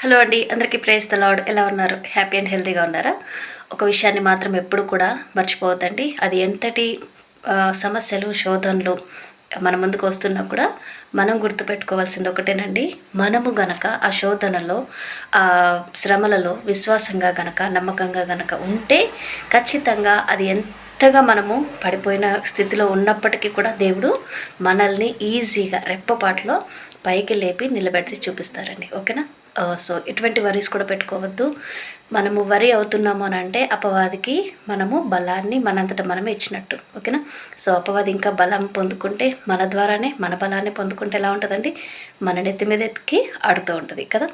Hello అండి. అందరికీ praise the lord. ఎలా ఉన్నారు? హ్యాపీ అండ్ హెల్తీగా ఉన్నారా? ఒక విషయాన్ని మాత్రం ఎప్పుడు కూడా మర్చిపోవద్దండి. అది ఎంతటి సమస్యలు, శోధనలు మన ముందుకు వస్తున్నా కూడా మనం గుర్తుపెట్టుకోవాల్సింది ఒకటేనండి. మనము గనక ఆ శోధనలో, శ్రమలలో విశ్వాసంగా గనక, నమ్మకంగా గనక ఉంటే ఖచ్చితంగా అది ఎంతగా మనము పడిపోయిన స్థితిలో ఉన్నప్పటికీ కూడా దేవుడు మనల్ని ఈజీగా రెప్పపాటులో పైకి లేపి నిలబెట్టి చూపిస్తారండి. ఓకేనా? సో ఎటువంటి వరీస్ కూడా పెట్టుకోవద్దు. మనము వరి అవుతున్నాము అని అంటే అపవాదికి మనము బలాన్ని మనంతట మనమే ఇచ్చినట్టు. ఓకేనా? సో అపవాది ఇంకా బలం పొందుకుంటే మన ద్వారానే మన బలాన్ని పొందుకుంటే ఎలా ఉంటుందండి, మన నెత్తి మీద ఎత్తికి ఆడుతూ ఉంటుంది కదా.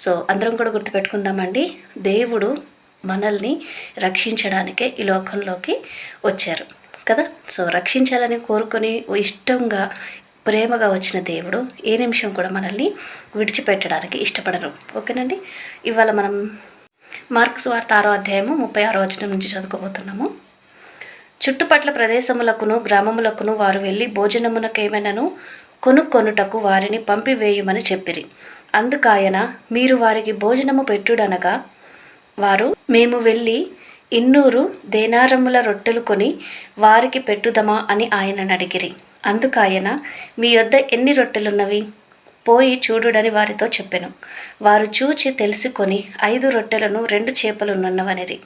సో అందరం కూడా గుర్తుపెట్టుకుందామండి, దేవుడు మనల్ని రక్షించడానికే ఈ లోకంలోకి వచ్చారు కదా. సో రక్షించాలని కోరుకొని ఇష్టంగా ప్రేమగా వచ్చిన దేవుడు ఏ నిమిషం కూడా మనల్ని విడిచిపెట్టడానికి ఇష్టపడరు. ఓకేనండి. ఇవాళ మనం మార్కు సువార్త 6వ అధ్యాయము 36వ వచనం నుంచి చదువుకోబోతున్నాము. చుట్టుపట్ల ప్రదేశములకును గ్రామములకును వారు వెళ్ళి భోజనమునకేమైనను కొనుక్కొనుటకు వారిని పంపివేయుమని చెప్పిరి. అందుకాయన, మీరు వారికి భోజనము పెట్టుడనగా వారు, మేము వెళ్ళి 200 దేనారముల రొట్టెలు కొని వారికి పెట్టుదమా అని ఆయనను అడిగిరి. అందుకాయన, మీ యొద్ద ఎన్ని రొట్టెలున్నవి? పోయి చూడుడని వారితో చెప్పెను. వారు చూచి తెలుసుకొని 5 రొట్టెలను 2 చేపలున్నవనిరి.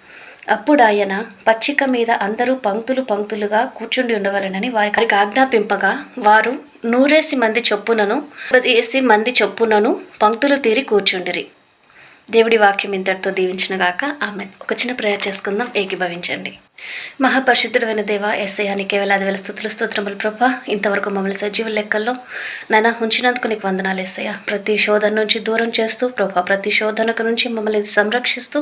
అప్పుడు ఆయన, పచ్చిక మీద అందరూ పంక్తులు పంక్తులుగా కూర్చుండి ఉండవలెనని వారికి ఆజ్ఞాపింపగా, వారు 100 మంది చొప్పునను 50 మంది చొప్పునను పంక్తులు తీరి కూర్చుండిరి. దేవుడి వాక్యం ఇంతటితో దీవించిన గాక. ఆమెన్. ఒక చిన్న ప్రేయర్ చేసుకుందాం. ఏకీభవించండి. మహాపరిశుద్ధుడైన దేవ, యేసయ్య నీకే వేలాది వేల స్తుతులు స్తోత్రములు ప్రభా. ఇంతవరకు మమ్మల్ని సజీవ లెక్కల్లో నాయన ఉంచినందుకు నీకు వందనాలు యేసయ్య. ప్రతి శోధన నుంచి దూరం చేస్తూ ప్రభా, ప్రతి శోధనకు నుంచి మమ్మల్ని సంరక్షిస్తూ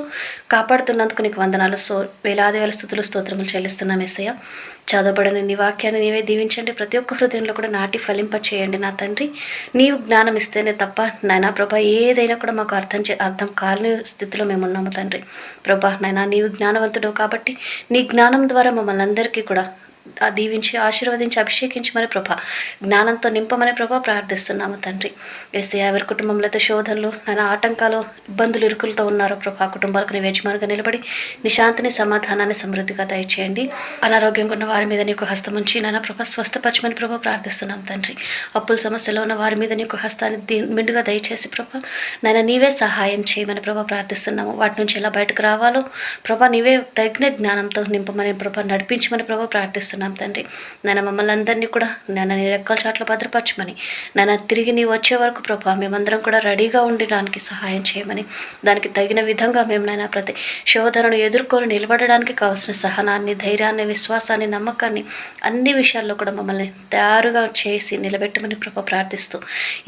కాపాడుతున్నందుకు నీకు వందనాలు. వేలాది వేల స్తుతులు స్తోత్రములు చెల్లిస్తున్నాం యేసయ్య. చదవబడిన నీ వాక్యాన్ని నీవే దీవించండి. ప్రతి ఒక్క హృదయంలో కూడా నాటి ఫలింప చేయండి నా తండ్రి. నీవు జ్ఞానం ఇస్తేనే తప్ప నాయనా ప్రభా ఏదైనా కూడా మాకు అర్థం కాని స్థితిలో మేము ఉన్నాము తండ్రి. ప్రభా నాయనా నీవు జ్ఞానవంతుడు కాబట్టి నీ జ్ఞానం ద్వారా మమ్మల్ని అందరికీ కూడా దీవించి ఆశీర్వదించి అభిషేకించమని ప్రభా, జ్ఞానంతో నింపమని ప్రభా ప్రార్థిస్తున్నాము తండ్రి. యేసయ్య, ఎవరి కుటుంబంలో అయితే శోధనలు నానా ఆటంకాలు ఇబ్బందులు ఇరుకులతో ఉన్నారో ప్రభా, కుటుంబాలకు నీ యజమానిగా నిలబడి నీ శాంతిని సమాధానాన్ని సమృద్ధిగా దయచేయండి. అనారోగ్యంగా ఉన్న వారి మీద నీకు హస్తం ఉంచి నానా ప్రభా స్వస్థపరచమని ప్రభా ప్రార్థిస్తున్నాం తండ్రి. అప్పుల సమస్యలో ఉన్న వారి మీద నీకు హస్తాన్ని మెండుగా దయచేసి ప్రభా నాయన నీవే సహాయం చేయమని ప్రభా ప్రార్థిస్తున్నాము. వాటి నుంచి ఎలా బయటకు రావాలో ప్రభా నీవే తగిన జ్ఞానంతో నింపమని ప్రభా నడిపించమని ప్రభా ప్రార్థిస్తున్నాం తండ్రి. నాయన మమ్మల్ని అందరినీ కూడా నాయన నీ రెక్కల చాట్ల భద్రపరచమని, నాయన తిరిగి నీ వచ్చే వరకు ప్రభా మేమందరం కూడా రెడీగా ఉండడానికి సహాయం చేయమని, దానికి తగిన విధంగా మేము నాయన ప్రతి శోధనను ఎదుర్కొని నిలబడడానికి కావాల్సిన సహనాన్ని, ధైర్యాన్ని, విశ్వాసాన్ని, నమ్మకాన్ని అన్ని విషయాల్లో కూడా మమ్మల్ని తయారుగా చేసి నిలబెట్టమని ప్రభా ప్రార్థిస్తూ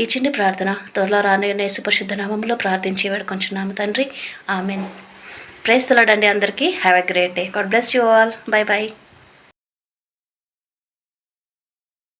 ఈ చిన్ని ప్రార్థన త్వరలో రానున్న యేసు పరిశుద్ధ నామములో ప్రార్థించి వేడుకొంచున్నాము తండ్రి. ఆమెన్. ప్రైజ్ ది లార్డ్ అండి. అందరికీ have a great day. God bless you all. By by.